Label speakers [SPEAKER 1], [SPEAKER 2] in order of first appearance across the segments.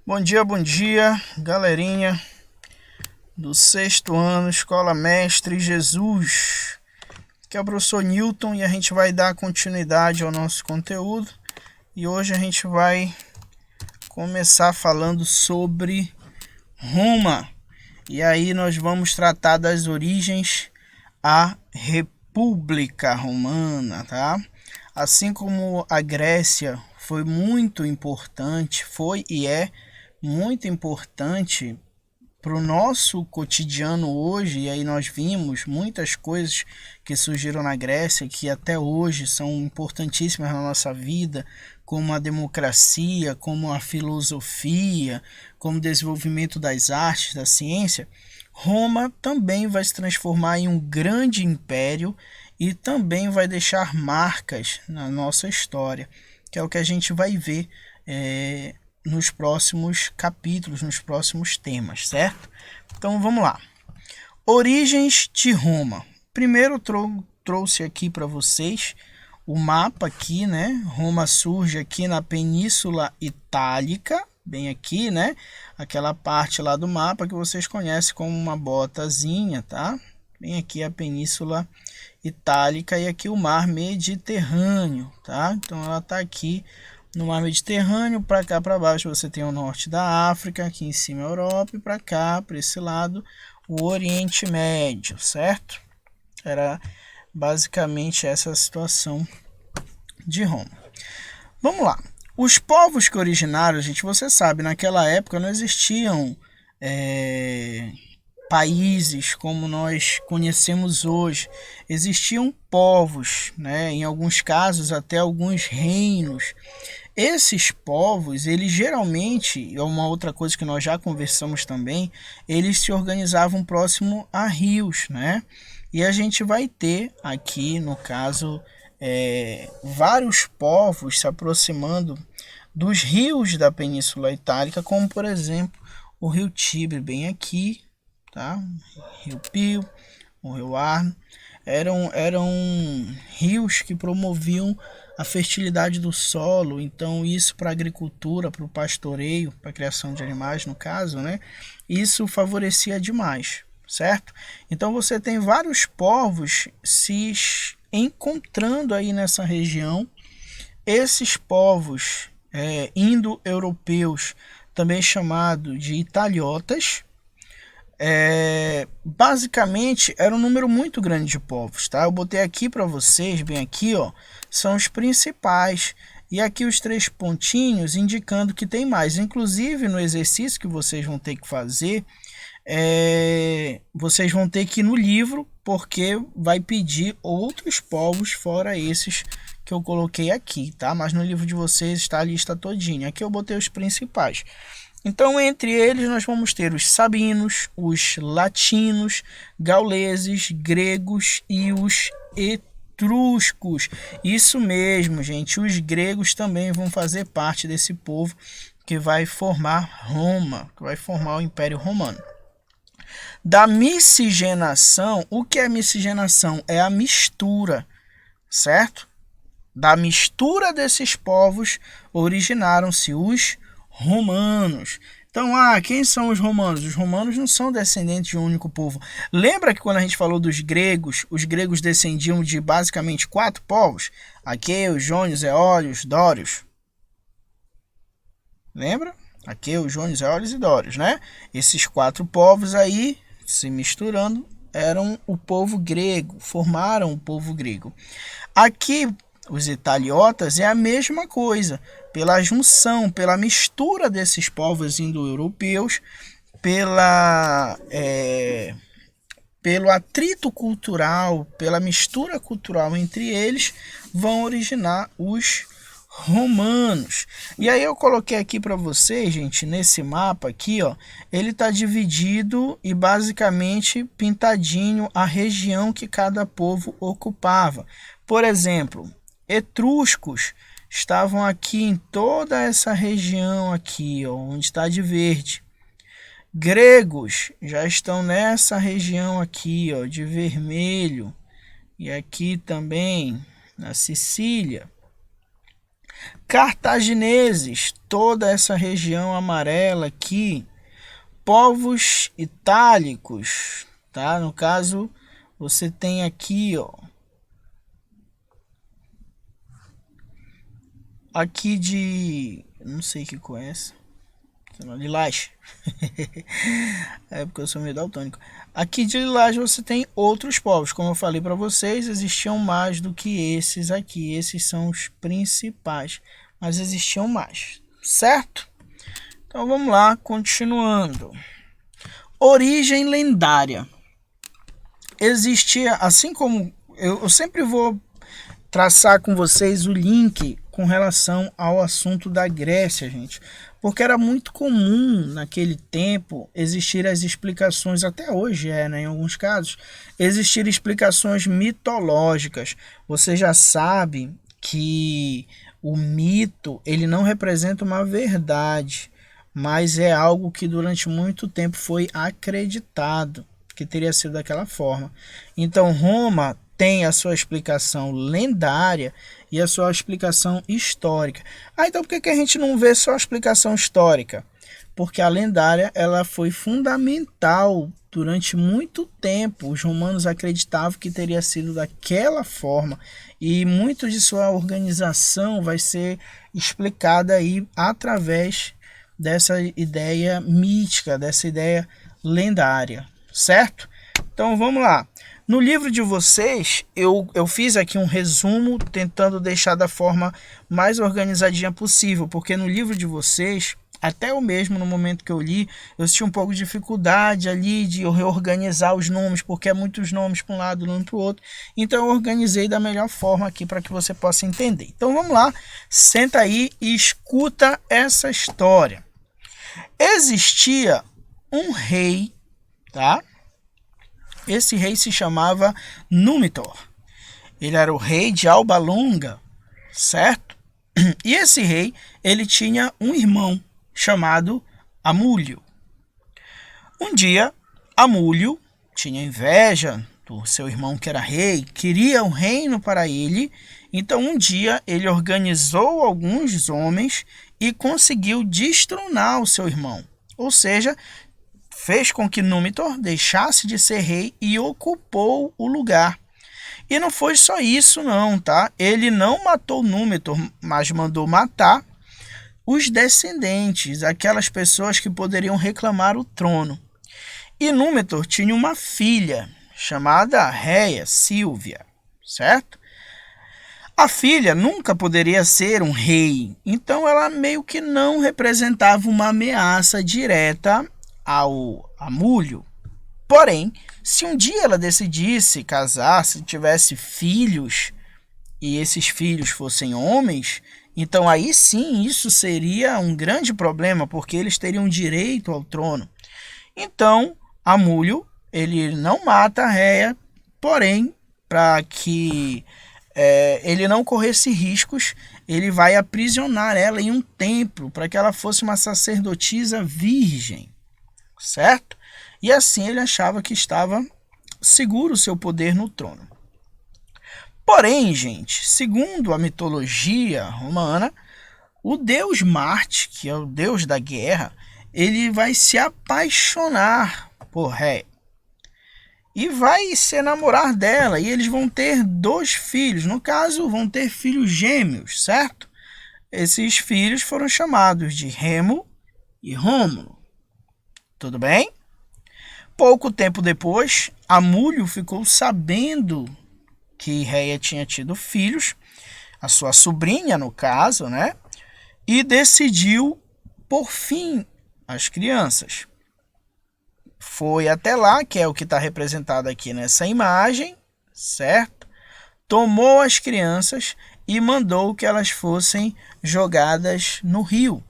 [SPEAKER 1] Bom dia, galerinha do sexto ano, Escola Mestre Jesus. Aqui é o professor Newton e a gente vai dar continuidade ao nosso conteúdo. E hoje a gente vai começar falando sobre Roma. E aí nós vamos tratar das origens à República Romana, tá? Assim como a Grécia foi muito importante, foi e é muito importante para o nosso cotidiano hoje, e aí nós vimos muitas coisas que surgiram na Grécia que até hoje são importantíssimas na nossa vida, como a democracia, como a filosofia, como o desenvolvimento das artes, da ciência. Roma também vai se transformar em um grande império e também vai deixar marcas na nossa história, que é o que a gente vai ver nos próximos capítulos, nos próximos temas, certo? Então vamos lá. Origens de Roma. Primeiro trouxe aqui para vocês o mapa aqui, né? Roma surge aqui na Península Itálica, bem aqui, né? Aquela parte lá do mapa que vocês conhecem como uma botazinha, tá? Bem aqui a Península Itálica e aqui o Mar Mediterrâneo, tá? Então ela tá aqui no Mar Mediterrâneo. Para cá para baixo você tem o norte da África, aqui em cima a Europa e para cá, para esse lado, o Oriente Médio, certo? Era basicamente essa a situação de Roma. Vamos lá. Os povos que originaram, gente, você sabe, naquela época não existiam países como nós conhecemos hoje. Existiam povos, né? Em alguns casos até alguns reinos. Esses povos, eles geralmente, é uma outra coisa que nós já conversamos também, eles se organizavam próximo a rios, né? E a gente vai ter aqui, no caso, vários povos se aproximando dos rios da Península Itálica, como por exemplo o rio Tibre, bem aqui, tá? Rio Pio, o rio Arno, eram rios que promoviam a fertilidade do solo, então isso para a agricultura, para o pastoreio, para a criação de animais no caso, né? Isso favorecia demais, certo? Então você tem vários povos se encontrando aí nessa região. Esses povos indo-europeus, também chamado de italiotas, basicamente era um número muito grande de povos, tá? Eu botei aqui para vocês, bem aqui, ó, são os principais, e aqui os 3 pontinhos indicando que tem mais. Inclusive no exercício que vocês vão ter que fazer, vocês vão ter que ir no livro, porque vai pedir outros povos fora esses que eu coloquei aqui, tá? Mas no livro de vocês está a lista todinha. Aqui eu botei os principais. Então, entre eles, nós vamos ter os sabinos, os latinos, gauleses, gregos e os etruscos. Isso mesmo, gente. Os gregos também vão fazer parte desse povo que vai formar Roma, que vai formar o Império Romano. Da miscigenação, o que é miscigenação? É a mistura, certo? Da mistura desses povos originaram-se os romanos. Então, quem são os romanos? Os romanos não são descendentes de um único povo. Lembra que quando a gente falou dos gregos, os gregos descendiam de basicamente 4 povos? Aqueus, jônios, eólios, dórios. Lembra? Aqueus, jônios, eólios e dórios, né? Esses 4 povos aí, se misturando, eram o povo grego, formaram o povo grego. Aqui, os italiotas é a mesma coisa, pela junção, pela mistura desses povos indo-europeus, pelo atrito cultural, pela mistura cultural entre eles, vão originar os romanos. E aí eu coloquei aqui para vocês, gente, nesse mapa aqui, ó, ele está dividido e basicamente pintadinho a região que cada povo ocupava. Por exemplo, etruscos estavam aqui em toda essa região aqui, ó, onde está de verde. Gregos já estão nessa região aqui, ó, de vermelho. E aqui também na Sicília. Cartagineses, toda essa região amarela aqui. Povos itálicos, tá? No caso, você tem aqui, ó. Aqui de... não sei que cor é essa. Lilás. É porque eu sou meio daltônico. Aqui de Lilás você tem outros povos. Como eu falei para vocês, existiam mais do que esses aqui. Esses são os principais. Mas existiam mais, certo? Então vamos lá, continuando. Origem lendária. Existia, assim como... eu sempre vou traçar com vocês o link com relação ao assunto da Grécia, gente. Porque era muito comum naquele tempo existir as explicações, até hoje né, em alguns casos, existir explicações mitológicas. Você já sabe que o mito ele não representa uma verdade, mas é algo que durante muito tempo foi acreditado que teria sido daquela forma. Então Roma tem a sua explicação lendária e a sua explicação histórica. Então por que a gente não vê só a explicação histórica? Porque a lendária ela foi fundamental durante muito tempo. Os romanos acreditavam que teria sido daquela forma e muito de sua organização vai ser explicada aí através dessa ideia mítica, dessa ideia lendária, certo? Então vamos lá. No livro de vocês, eu fiz aqui um resumo tentando deixar da forma mais organizadinha possível, porque no livro de vocês, até eu mesmo no momento que eu li, eu tinha um pouco de dificuldade ali de reorganizar os nomes, porque é muitos nomes para um lado, um para o outro. Então eu organizei da melhor forma aqui para que você possa entender. Então vamos lá, senta aí e escuta essa história. Existia um rei, tá? Esse rei se chamava Númitor. Ele era o rei de Alba Longa, certo? E esse rei, ele tinha um irmão chamado Amúlio. Um dia, Amúlio tinha inveja do seu irmão que era rei, queria um reino para ele. Então um dia ele organizou alguns homens e conseguiu destronar o seu irmão. Ou seja, fez com que Númitor deixasse de ser rei e ocupou o lugar. E não foi só isso não, tá? Ele não matou Númitor, mas mandou matar os descendentes, aquelas pessoas que poderiam reclamar o trono. E Númitor tinha uma filha chamada Réia Sílvia, certo? A filha nunca poderia ser um rei, então ela meio que não representava uma ameaça direta ao Amúlio. Porém, se um dia ela decidisse casar, se tivesse filhos e esses filhos fossem homens, então aí sim isso seria um grande problema, porque eles teriam direito ao trono. Então, Amúlio, ele não mata a Réia, porém, para que ele não corresse riscos, ele vai aprisionar ela em um templo para que ela fosse uma sacerdotisa virgem, certo? E assim ele achava que estava seguro o seu poder no trono. Porém, gente, segundo a mitologia romana, o deus Marte, que é o deus da guerra, ele vai se apaixonar por Réia e vai se enamorar dela, e eles vão ter 2 filhos, no caso vão ter filhos gêmeos, certo? Esses filhos foram chamados de Remo e Rômulo. Tudo bem? Pouco tempo depois, Amúlio ficou sabendo que Réia tinha tido filhos, a sua sobrinha no caso, né? E decidiu por fim as crianças. Foi até lá, que é o que está representado aqui nessa imagem, certo? Tomou as crianças e mandou que elas fossem jogadas no rio.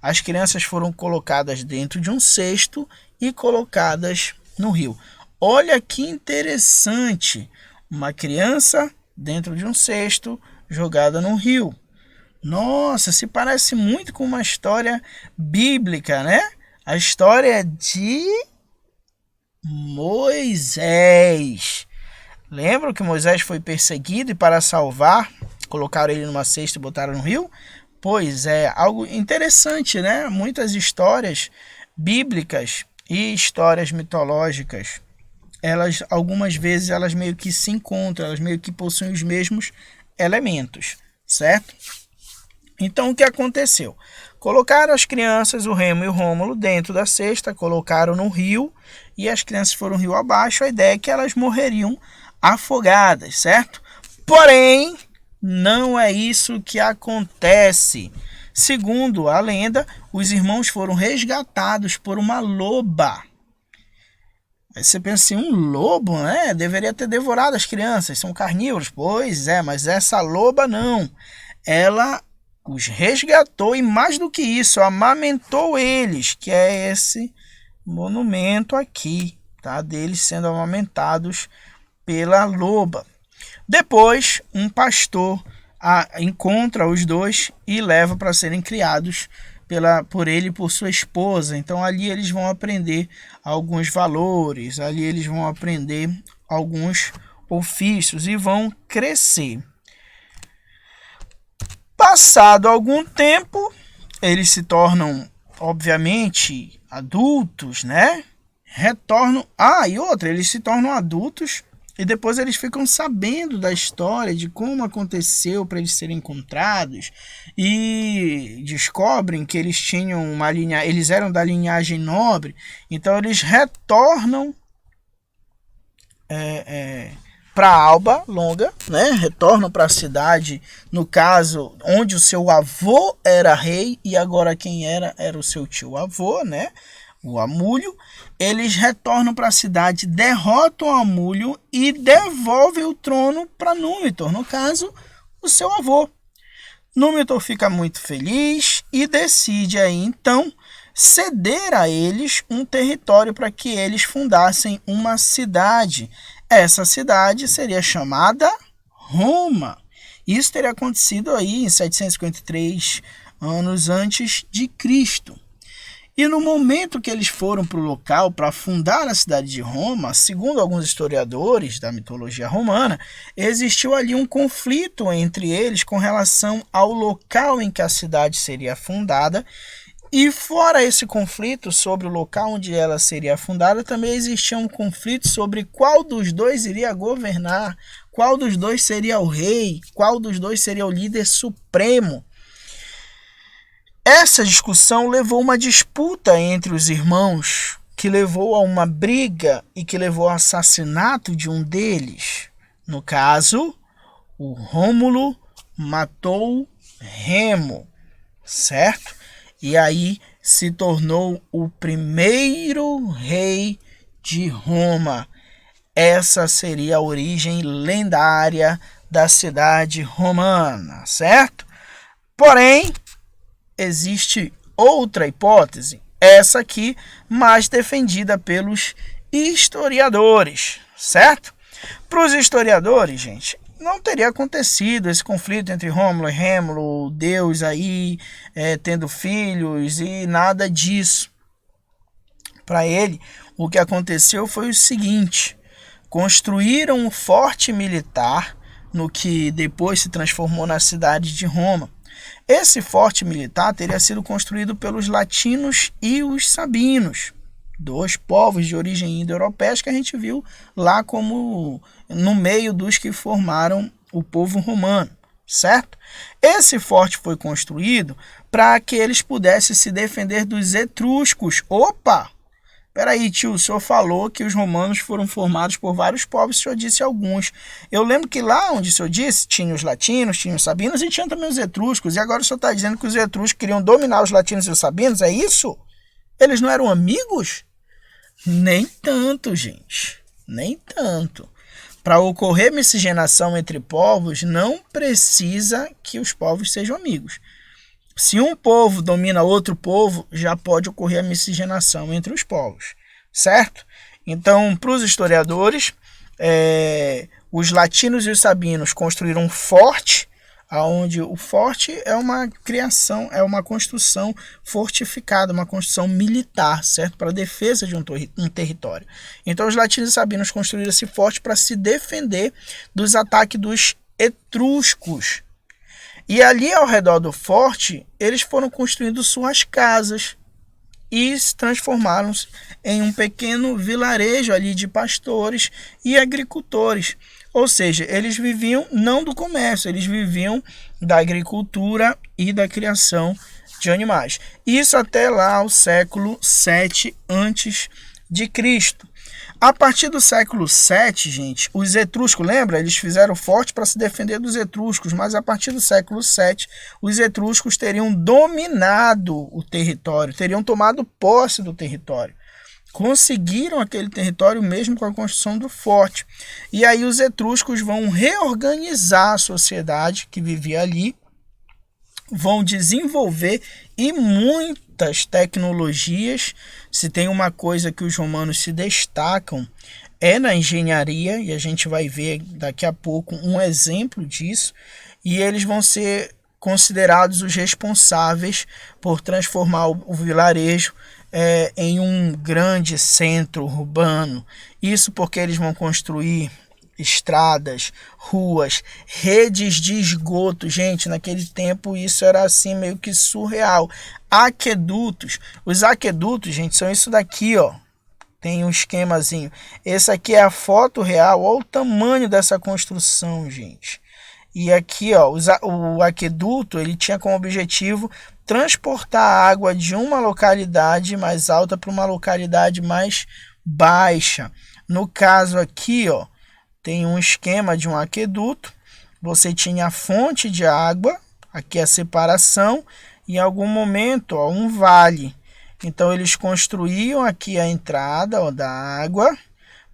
[SPEAKER 1] As crianças foram colocadas dentro de um cesto e colocadas no rio. Olha que interessante, uma criança dentro de um cesto jogada no rio. Nossa, se parece muito com uma história bíblica, né? A história de Moisés. Lembram que Moisés foi perseguido e para salvar Colocaram ele numa cesta e botaram no rio? Pois é, algo interessante, né? Muitas histórias bíblicas e histórias mitológicas, algumas vezes elas meio que se encontram, elas meio que possuem os mesmos elementos, certo? Então o que aconteceu? Colocaram as crianças, o Remo e o Rômulo, dentro da cesta, colocaram no rio e as crianças foram rio abaixo. A ideia é que elas morreriam afogadas, certo? Porém, não é isso que acontece. Segundo a lenda, os irmãos foram resgatados por uma loba. Aí você pensa assim, um lobo, né? Deveria ter devorado as crianças, são carnívoros. Pois é, mas essa loba não. Ela os resgatou e, mais do que isso, amamentou eles, que é esse monumento aqui, tá? Deles sendo amamentados pela loba. Depois, um pastor encontra os dois e leva para serem criados por ele e por sua esposa. Então ali eles vão aprender alguns valores, ali eles vão aprender alguns ofícios e vão crescer. Passado algum tempo, eles se tornam, obviamente, adultos, né? Retornam. E outra, eles se tornam adultos e depois eles ficam sabendo da história, de como aconteceu para eles serem encontrados e descobrem que eles tinham eles eram da linhagem nobre, então eles retornam para Alba Longa, né? Retornam para a cidade, no caso, onde o seu avô era rei e agora quem era o seu tio-avô, né? O Amulho. Eles retornam para a cidade, derrotam o Amulho e devolvem o trono para Númenor, no caso, o seu avô. Númenor fica muito feliz e decide aí, então, ceder a eles um território para que eles fundassem uma cidade. Essa cidade seria chamada Roma. Isso teria acontecido aí em 753 anos antes de Cristo. E no momento que eles foram para o local para fundar a cidade de Roma, segundo alguns historiadores da mitologia romana, existiu ali um conflito entre eles com relação ao local em que a cidade seria fundada. E fora esse conflito sobre o local onde ela seria fundada, também existia um conflito sobre qual dos dois iria governar, qual dos dois seria o rei, qual dos dois seria o líder supremo. Essa discussão levou a uma disputa entre os irmãos, que levou a uma briga e que levou ao assassinato de um deles. No caso, o Rômulo matou Remo, certo? E aí se tornou o primeiro rei de Roma. Essa seria a origem lendária da cidade romana, certo? Porém, existe outra hipótese, essa aqui mais defendida pelos historiadores, certo? Para os historiadores, gente, não teria acontecido esse conflito entre Rômulo e Remo, Deus aí tendo filhos e nada disso. Para ele, o que aconteceu foi o seguinte: construíram um forte militar no que depois se transformou na cidade de Roma. Esse forte militar teria sido construído pelos latinos e os sabinos, dois povos de origem indo-europeia que a gente viu lá como no meio dos que formaram o povo romano, certo? Esse forte foi construído para que eles pudessem se defender dos etruscos. Opa! Peraí, tio, o senhor falou que os romanos foram formados por vários povos, o senhor disse alguns. Eu lembro que lá onde o senhor disse, tinha os latinos, tinha os sabinos e tinha também os etruscos. E agora o senhor está dizendo que os etruscos queriam dominar os latinos e os sabinos, é isso? Eles não eram amigos? Nem tanto, gente. Nem tanto. Para ocorrer miscigenação entre povos, não precisa que os povos sejam amigos. Se um povo domina outro povo, já pode ocorrer a miscigenação entre os povos, certo? Então, para os historiadores, os latinos e os sabinos construíram um forte, onde o forte é uma criação, é uma construção fortificada, uma construção militar, certo? Para a defesa de um território. Então, os latinos e sabinos construíram esse forte para se defender dos ataques dos etruscos, E ali ao redor do forte, eles foram construindo suas casas e se transformaram-se em um pequeno vilarejo ali de pastores e agricultores. Ou seja, eles viviam não do comércio, eles viviam da agricultura e da criação de animais. Isso até lá ao século 7 antes de Cristo. A partir do século 7, gente, os etruscos, lembra? Eles fizeram forte para se defender dos etruscos, mas a partir do século 7, os etruscos teriam dominado o território, teriam tomado posse do território. Conseguiram aquele território mesmo com a construção do forte. E aí os etruscos vão reorganizar a sociedade que vivia ali, vão desenvolver e muitas tecnologias. Se tem uma coisa que os romanos se destacam é na engenharia, e a gente vai ver daqui a pouco um exemplo disso, e eles vão ser considerados os responsáveis por transformar o vilarejo em um grande centro urbano. Isso porque eles vão construir estradas, ruas, redes de esgoto. Gente, naquele tempo isso era assim meio que surreal. Aquedutos. Os aquedutos, gente, são isso daqui, ó. Tem um esquemazinho. Esse aqui é a foto real. Olha o tamanho dessa construção, gente. E aqui, ó, o aqueduto, ele tinha como objetivo transportar a água de uma localidade mais alta para uma localidade mais baixa. No caso aqui, ó, tem um esquema de um aqueduto. Você tinha a fonte de água, aqui a separação, e em algum momento, ó, um vale. Então eles construíam aqui a entrada, ó, da água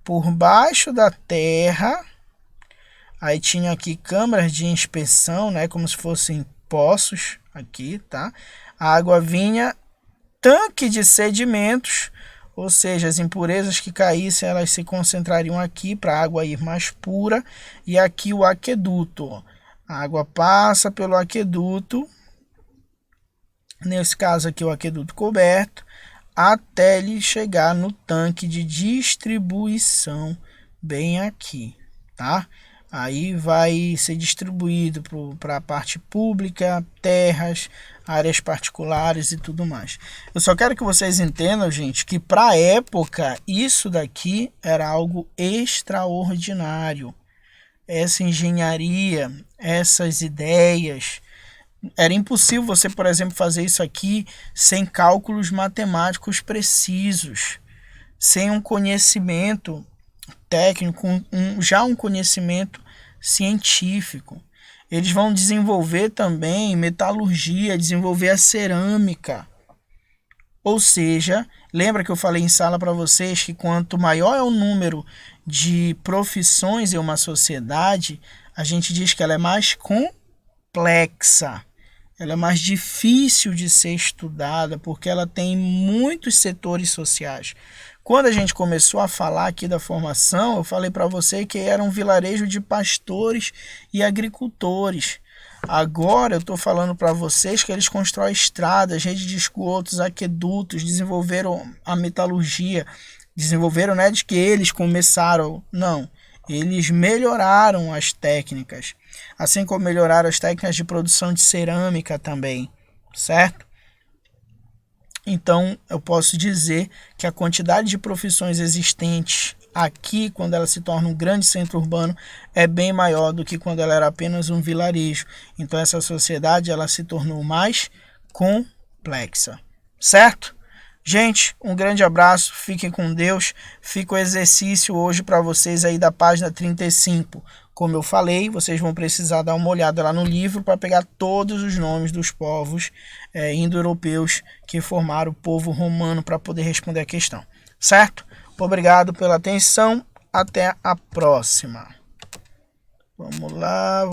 [SPEAKER 1] por baixo da terra. Aí tinha aqui câmaras de inspeção, né, como se fossem poços aqui, tá? A água vinha, tanque de sedimentos, ou seja, as impurezas que caíssem, elas se concentrariam aqui para a água ir mais pura. E aqui o aqueduto, ó. A água passa pelo aqueduto, nesse caso aqui o aqueduto coberto, até ele chegar no tanque de distribuição bem aqui, tá? Aí vai ser distribuído para a parte pública, terras, áreas particulares e tudo mais. Eu só quero que vocês entendam, gente, que para a época isso daqui era algo extraordinário. Essa engenharia, essas ideias. Era impossível você, por exemplo, fazer isso aqui sem cálculos matemáticos precisos, sem um conhecimento técnico, já um conhecimento científico. Eles vão desenvolver também metalurgia, desenvolver a cerâmica. Ou seja, lembra que eu falei em sala para vocês que quanto maior é o número de profissões em uma sociedade, a gente diz que ela é mais complexa. Ela é mais difícil de ser estudada porque ela tem muitos setores sociais. Quando a gente começou a falar aqui da formação, eu falei para você que era um vilarejo de pastores e agricultores. Agora eu estou falando para vocês que eles constroem estradas, redes de esgotos, aquedutos, desenvolveram a metalurgia. Desenvolveram, não é de que eles começaram, não. Eles melhoraram as técnicas, assim como melhoraram as técnicas de produção de cerâmica também, certo? Então, eu posso dizer que a quantidade de profissões existentes aqui, quando ela se torna um grande centro urbano, é bem maior do que quando ela era apenas um vilarejo. Então, essa sociedade ela se tornou mais complexa, certo? Gente, um grande abraço, fiquem com Deus. Fica o exercício hoje para vocês aí da página 35. Como eu falei, vocês vão precisar dar uma olhada lá no livro para pegar todos os nomes dos povos indo-europeus que formaram o povo romano para poder responder a questão. Certo? Obrigado pela atenção. Até a próxima. Vamos lá.